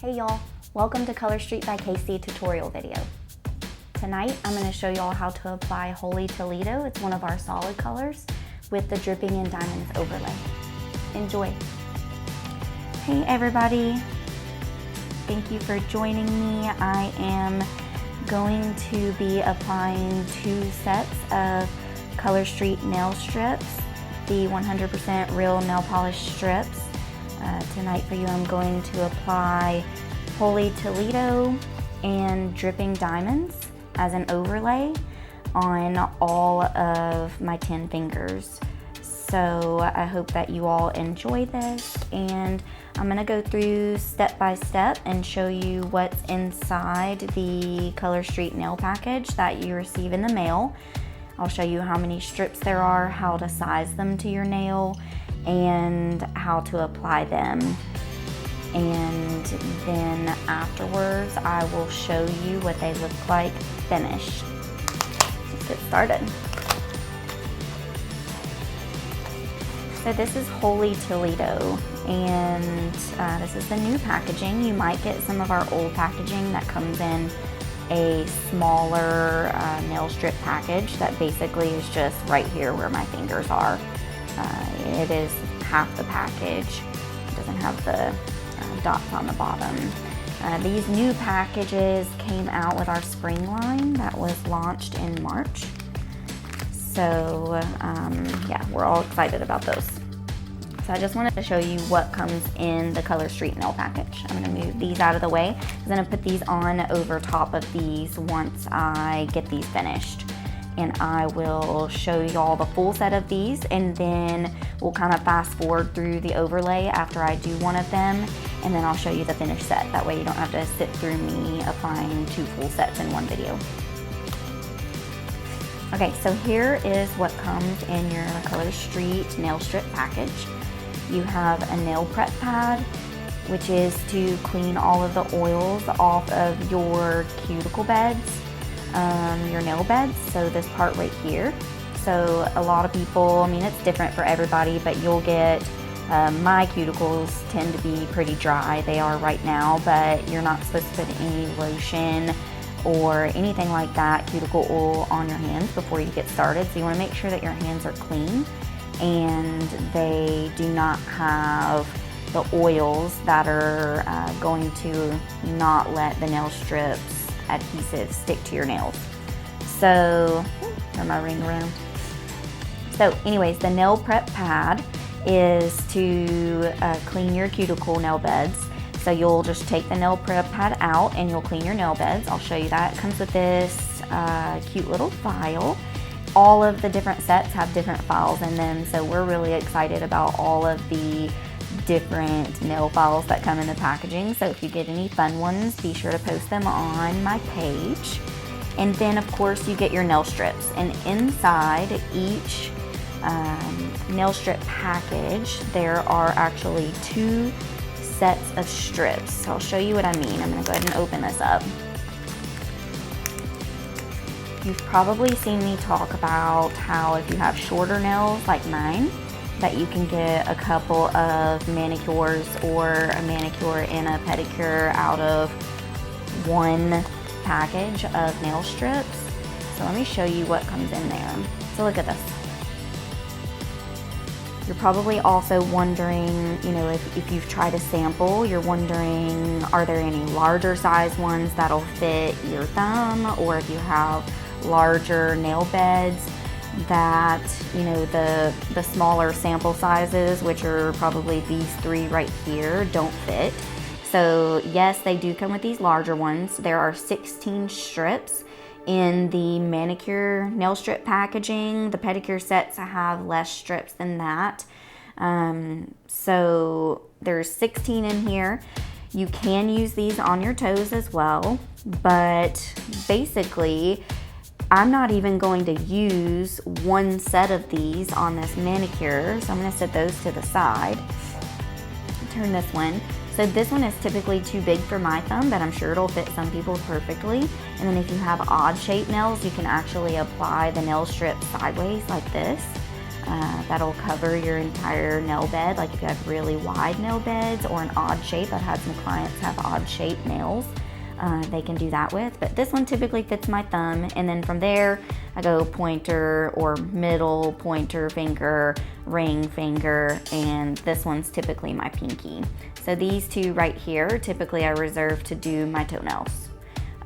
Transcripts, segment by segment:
Hey y'all, welcome to Color Street by Casey tutorial video. Tonight I'm going to show y'all how to apply Holy Teal-edo, it's one of our solid colors, with the Dripping in Diamonds overlay. Enjoy! Hey everybody, thank you for joining me. I am going to be applying 2 sets of Color Street nail strips, the 100% real nail polish strips. Tonight for you I'm going to apply Holy Teal-edo and Dripping Diamonds as an overlay on all of my 10 fingers. So I hope that you all enjoy this, and I'm going to go through step by step and show you what's inside the Color Street nail package that you receive in the mail. I'll show you how many strips there are, how to size them to your nail, and how to apply them. And then afterwards I will show you what they look like finished. Let's get started. So this is Holy Teal-edo, and this is the new packaging. You might get some of our old packaging that comes in a smaller nail strip package that basically is just right here where my fingers are. It is half the package. It doesn't have the dots on the bottom. These new packages came out with our spring line that was launched in March. So yeah, we're all excited about those. So I just wanted to show you what comes in the Color Street nail package. I'm gonna move these out of the way. I'm gonna put these on over top of these once I get these finished. And I will show you all the full set of these, and then we'll kind of fast forward through the overlay after I do one of them, and then I'll show you the finished set. That way you don't have to sit through me applying 2 full sets in one video. Okay, so here is what comes in your Color Street nail strip package. You have a nail prep pad, which is to clean all of the oils off of your cuticle beds, your nail beds, so this part right here. So a lot of people, I mean it's different for everybody, but you'll get, my cuticles tend to be pretty dry. They are right now, but you're not supposed to put any lotion or anything like that, cuticle oil, on your hands before you get started. So you want to make sure that your hands are clean and they do not have the oils that are going to not let the nail strips adhesive stick to your nails. So, turn my ring around. So anyways, the nail prep pad is to clean your cuticle nail beds. So you'll just take the nail prep pad out and you'll clean your nail beds. I'll show you that. It comes with this cute little file. All of the different sets have different files in them, so we're really excited about all of the different nail files that come in the packaging. So if you get any fun ones, be sure to post them on my page. And then of course you get your nail strips, and inside each nail strip package there are actually 2 sets of strips. So I'll show you what I mean. I'm going to go ahead and open this up. You've probably seen me talk about how if you have shorter nails like mine, that you can get a couple of manicures or a manicure and a pedicure out of one package of nail strips. So let me show you what comes in there. So look at this. You're probably also wondering, you know, if you've tried a sample, you're wondering, are there any larger size ones that'll fit your thumb, or if you have larger nail beds that, you know, the smaller sample sizes, which are probably these 3 right here, don't fit. So yes, they do come with these larger ones. There are 16 strips in the manicure nail strip packaging. The pedicure sets have less strips than that. So there's 16 in here. You can use these on your toes as well, but basically I'm not even going to use one set of these on this manicure, so I'm going to set those to the side. Turn this one. So this one is typically too big for my thumb, but I'm sure it'll fit some people perfectly. And then if you have odd shaped nails, you can actually apply the nail strip sideways like this. That'll cover your entire nail bed. Like if you have really wide nail beds or an odd shape. I've had some clients have odd shaped nails. They can do that with, but this one typically fits my thumb, and then from there I go pointer or middle pointer finger, ring finger, and this one's typically my pinky. So these two right here, typically I reserve to do my toenails.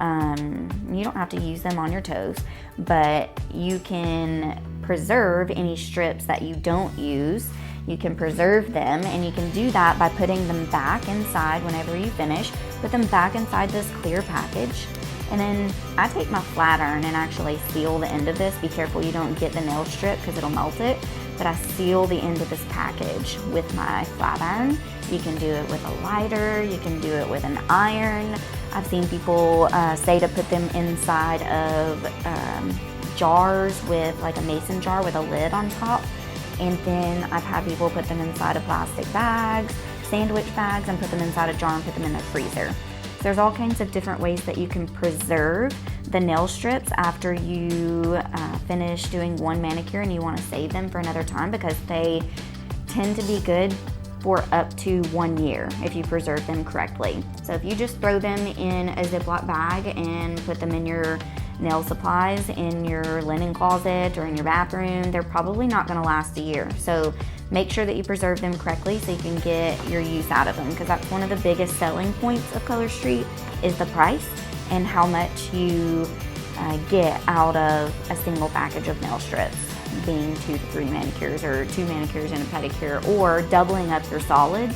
You don't have to use them on your toes, but you can preserve any strips that you don't use. You can preserve them, and you can do that by putting them back inside whenever you finish. Put them back inside this clear package, and then I take my flat iron and actually seal the end of this. Be careful you don't get the nail strip because it'll melt it, but I seal the end of this package with my flat iron. You can do it with a lighter, you can do it with an iron. I've seen people say to put them inside of jars with like a mason jar with a lid on top. And then I've had people put them inside of plastic bags, sandwich bags, and put them inside a jar and put them in the freezer. So there's all kinds of different ways that you can preserve the nail strips after you finish doing one manicure and you want to save them for another time, because they tend to be good for up to 1 year if you preserve them correctly. So if you just throw them in a Ziploc bag and put them in your nail supplies in your linen closet or in your bathroom, they're probably not going to last a year. So make sure that you preserve them correctly so you can get your use out of them, because that's one of the biggest selling points of Color Street is the price and how much you get out of a single package of nail strips, being 2 to 3 manicures or 2 manicures and a pedicure, or doubling up your solids.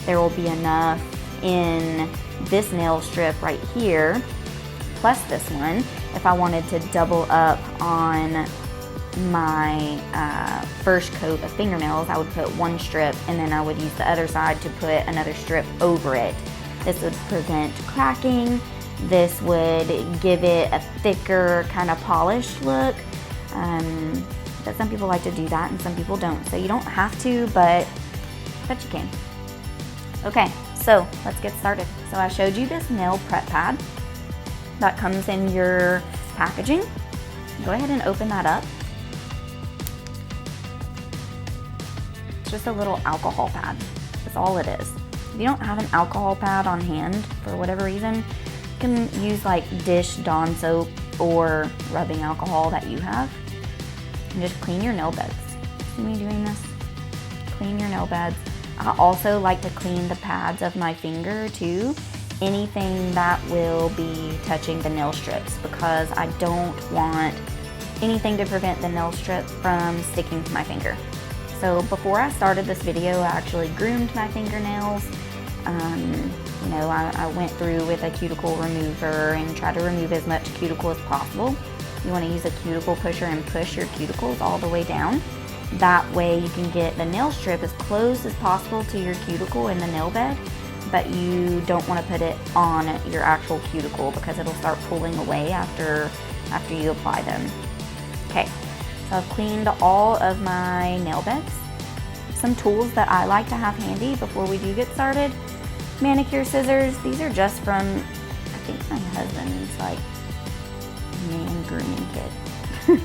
There will be enough in this nail strip right here plus this one. If I wanted to double up on my first coat of fingernails, I would put 1 strip and then I would use the other side to put another strip over it. This would prevent cracking. This would give it a thicker, kind of polished look. But some people like to do that and some people don't. So you don't have to, but you can. Okay, so let's get started. So I showed you this nail prep pad that comes in your packaging. Go ahead and open that up. It's just a little alcohol pad. That's all it is. If you don't have an alcohol pad on hand for whatever reason, you can use like dish Dawn soap or rubbing alcohol that you have and just clean your nail beds. See me doing this? Clean your nail beds. I also like to clean the pads of my finger too. Anything that will be touching the nail strips, because I don't want anything to prevent the nail strip from sticking to my finger. So before I started this video, I actually groomed my fingernails. You know, I went through with a cuticle remover and tried to remove as much cuticle as possible. You want to use a cuticle pusher and push your cuticles all the way down. That way you can get the nail strip as close as possible to your cuticle in the nail bed, but you don't want to put it on your actual cuticle because it'll start pulling away after you apply them. Okay, so I've cleaned all of my nail beds. Some tools that I like to have handy before we do get started. Manicure scissors. These are just from, I think, my husband's like man grooming kit.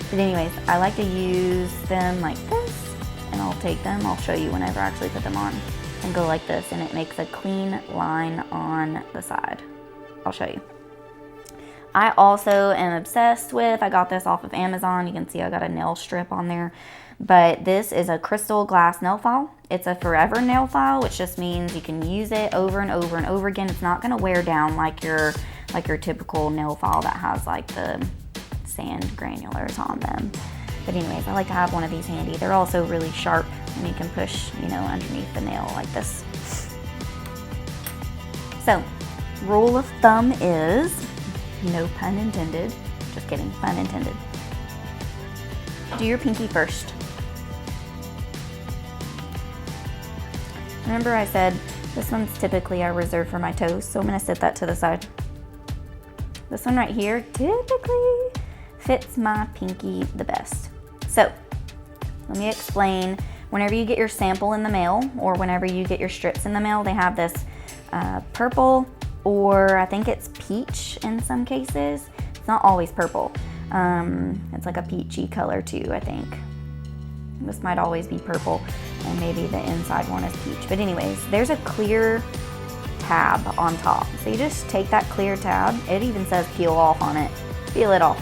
But anyways, I like to use them like this, and I'll take them, I'll show you whenever I actually put them on, and go like this, and it makes a clean line on the side. I'll show you. I also am obsessed with, I got this off of Amazon. You can see I got a nail strip on there, but this is a crystal glass nail file. It's a forever nail file, which just means you can use it over and over and over again. It's not gonna wear down like your typical nail file that has like the sand granulars on them. But anyways, I like to have one of these handy. They're also really sharp and you can push, you know, underneath the nail like this. So, rule of thumb is, no pun intended, just kidding, pun intended. Do your pinky first. Remember I said this one's typically I reserve for my toes, so I'm gonna set that to the side. This one right here typically fits my pinky the best. So, let me explain. Whenever you get your sample in the mail, or whenever you get your strips in the mail, they have this purple, or I think it's peach in some cases. It's not always purple. It's like a peachy color too, I think. This might always be purple, and maybe the inside one is peach. But anyways, there's a clear tab on top. So you just take that clear tab. It even says peel off on it. Peel it off.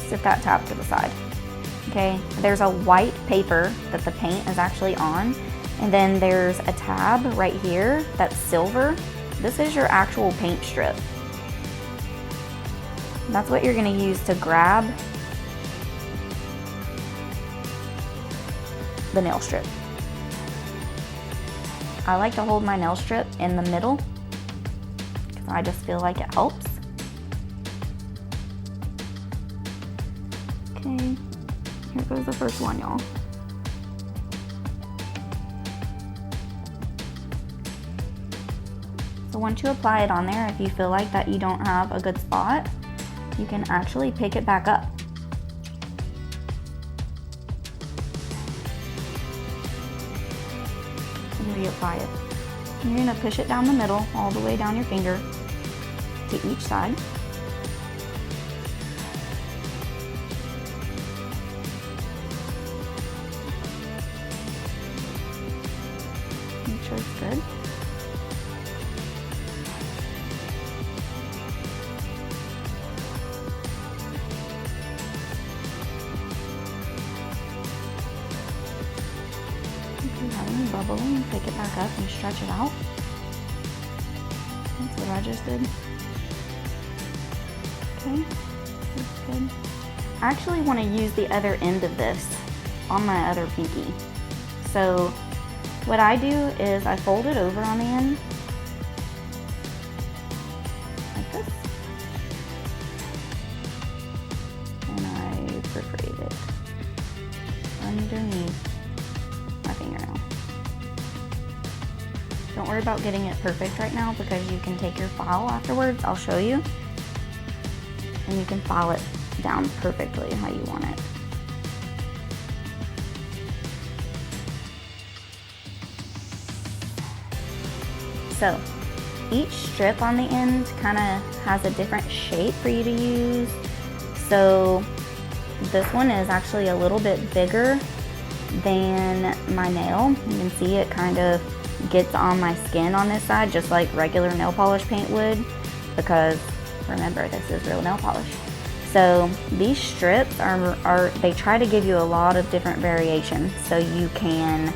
Sit that tab to the side. Okay, there's a white paper that the paint is actually on, and then there's a tab right here that's silver. This is your actual paint strip. That's what you're gonna use to grab the nail strip. I like to hold my nail strip in the middle because I just feel like it helps. Okay, here goes the first one, y'all. So once you apply it on there, if you feel like that you don't have a good spot, you can actually pick it back up. And reapply it. And you're gonna push it down the middle, all the way down your finger to each side. Make sure it's good. If you have any bubbling, pick it back up and stretch it out. That's what I just did. Okay, that's good. I actually want to use the other end of this on my other pinky. So what I do is I fold it over on the end, like this, and I perforate it underneath my fingernail. Don't worry about getting it perfect right now because you can take your file afterwards, I'll show you, and you can file it down perfectly how you want it. So each strip on the end kind of has a different shape for you to use. So this one is actually a little bit bigger than my nail. You can see it kind of gets on my skin on this side just like regular nail polish paint would, because remember, this is real nail polish. So these strips they try to give you a lot of different variations so you can,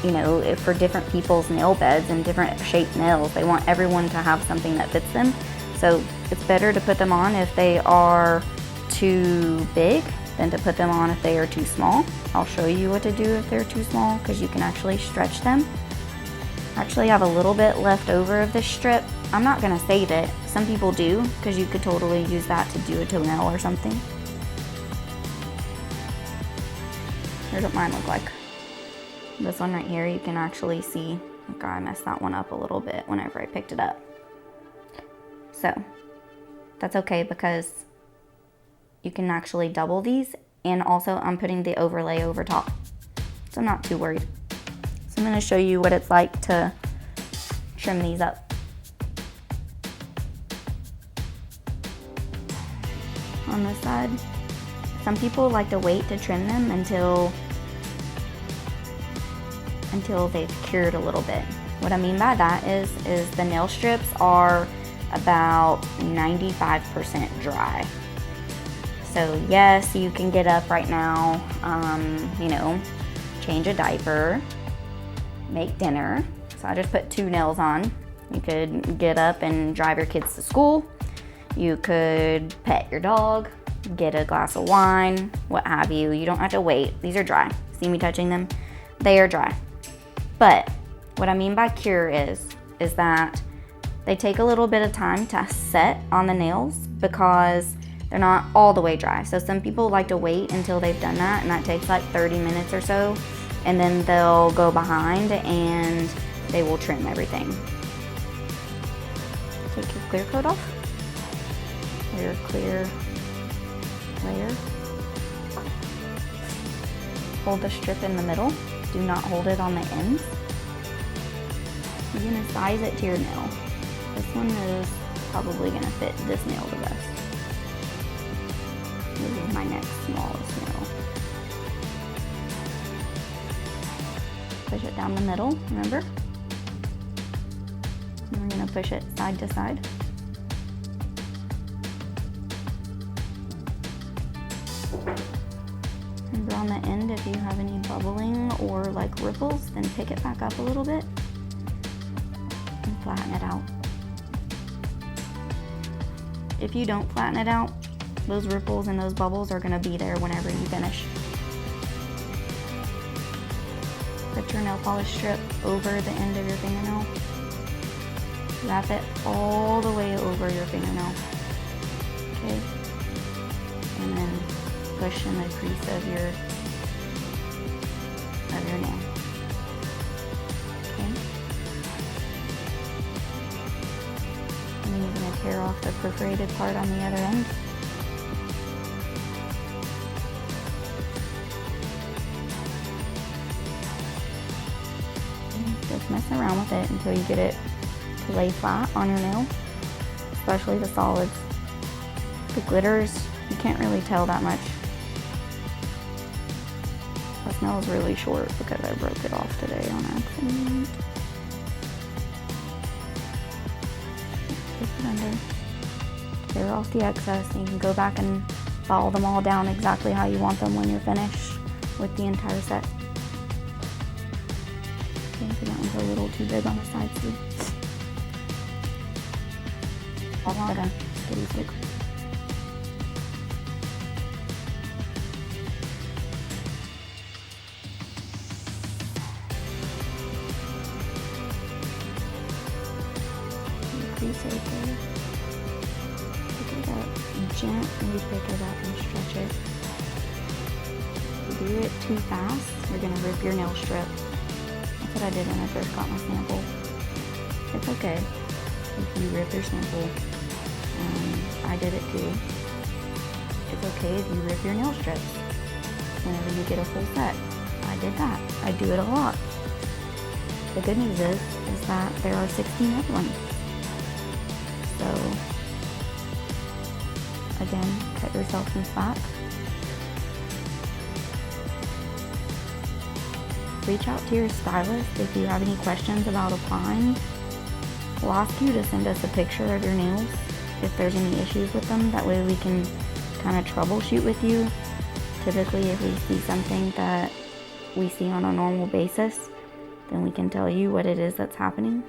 you know, for different people's nail beds and different shaped nails, they want everyone to have something that fits them. So it's better to put them on if they are too big than to put them on if they are too small. I'll show you what to do if they're too small because you can actually stretch them. I actually have a little bit left over of this strip. I'm not gonna save it. Some people do because you could totally use that to do a toenail or something. Here's what mine look like. This one right here, you can actually see, like I messed that one up a little bit whenever I picked it up. So that's okay because you can actually double these, and also I'm putting the overlay over top. So I'm not too worried. So I'm gonna show you what it's like to trim these up. On this side, some people like to wait to trim them until they've cured a little bit. What I mean by that is the nail strips are about 95% dry. So yes, you can get up right now, you know, change a diaper, make dinner. So I just put 2 nails on. You could get up and drive your kids to school. You could pet your dog, get a glass of wine, what have you. You don't have to wait. These are dry. See me touching them? They are dry. But what I mean by cure is that they take a little bit of time to set on the nails because they're not all the way dry. So some people like to wait until they've done that, and that takes like 30 minutes or so, and then they'll go behind and they will trim everything. Take your clear coat off, your clear layer. Hold the strip in the middle. Do not hold it on the ends. You're gonna size it to your nail. This one is probably gonna fit this nail the best. This is my next smallest nail. Push it down the middle, remember? And we're gonna push it side to side. Remember on the end, if you have any bubbling or like ripples, then pick it back up a little bit and flatten it out. If you don't flatten it out, those ripples and those bubbles are gonna be there whenever you finish. Put your nail polish strip over the end of your fingernail. Wrap it all the way over your fingernail. Okay? And then push in the crease of your nail. Okay? And then you're going to tear off the perforated part on the other end. Just mess around with it until you get it to lay flat on your nail, especially the solids. The glitters, you can't really tell that much. This nail is really short because I broke it off today on accident. Push it under. Tear off the excess, and you can go back and file them all down exactly how you want them when you're finished with the entire set. Okay, so that one's a little too big on the side too. All done. Get these big. Crease right there. Pick it up, gently pick it up and stretch it. If you do it too fast, you're gonna rip your nail strip. That's what I did when I first got my sample. It's okay if you rip your sample. I did it too. It's okay if you rip your nail strips whenever you get a full set. I did that. I do it a lot. The good news is that there are 16 of them. So, again, cut yourself some slack. Reach out to your stylist if you have any questions about applying. We'll ask you to send us a picture of your nails if there's any issues with them. That way we can kind of troubleshoot with you. Typically, if we see something that we see on a normal basis, then we can tell you what it is that's happening.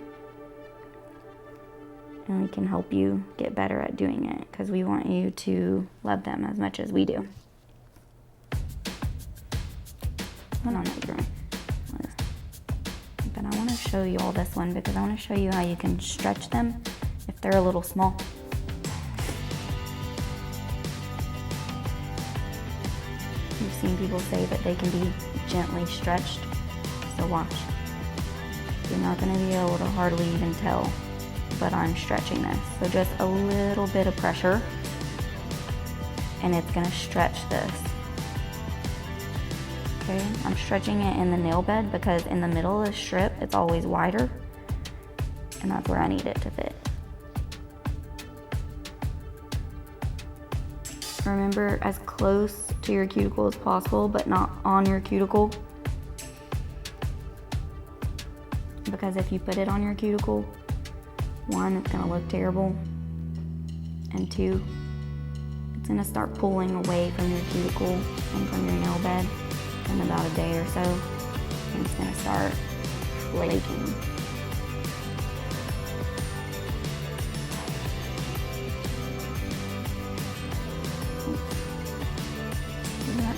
And we can help you get better at doing it, because we want you to love them as much as we do. Hold on, but I want to show you all this one because I want to show you how you can stretch them if they're a little small. You've seen people say that they can be gently stretched, so watch. You're not going to be able to hardly even tell, but I'm stretching this. So just a little bit of pressure, and it's going to stretch this. Okay, I'm stretching it in the nail bed because in the middle of the strip, it's always wider, and that's where I need it to fit. Remember, as close to your cuticle as possible, but not on your cuticle. Because if you put it on your cuticle, one, it's gonna look terrible, and two, it's gonna start pulling away from your cuticle and from your nail bed in about a day or so, and it's gonna start flaking. See that?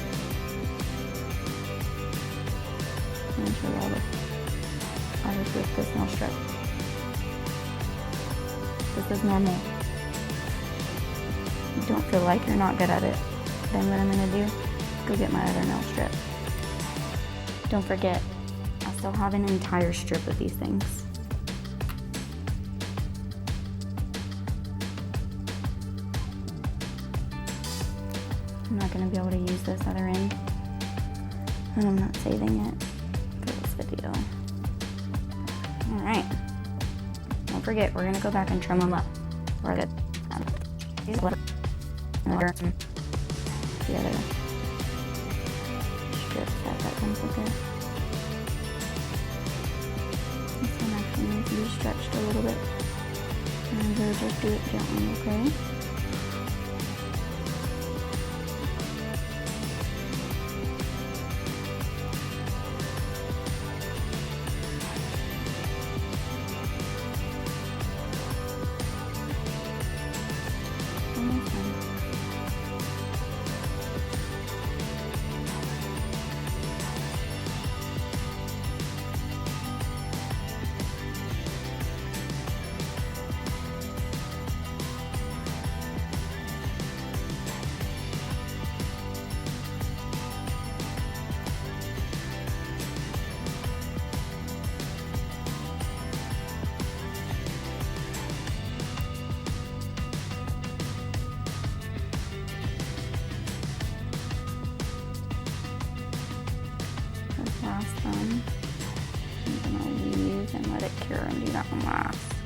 I'm gonna show you all this. I just ripped this nail strip. This is normal. You don't feel like you're not good at it, then what I'm gonna do is go get my other nail strip. Don't forget, I still have an entire strip of these things. I'm not gonna be able to use this other end, and I'm not saving it for this video. All right. Don't forget, we're gonna go back and trim them up. We're good. the other strips that comes with it. This one actually needs to be stretched a little bit. And we'll just do it gently, okay? Last one, I'm gonna use and let it cure and do that one last.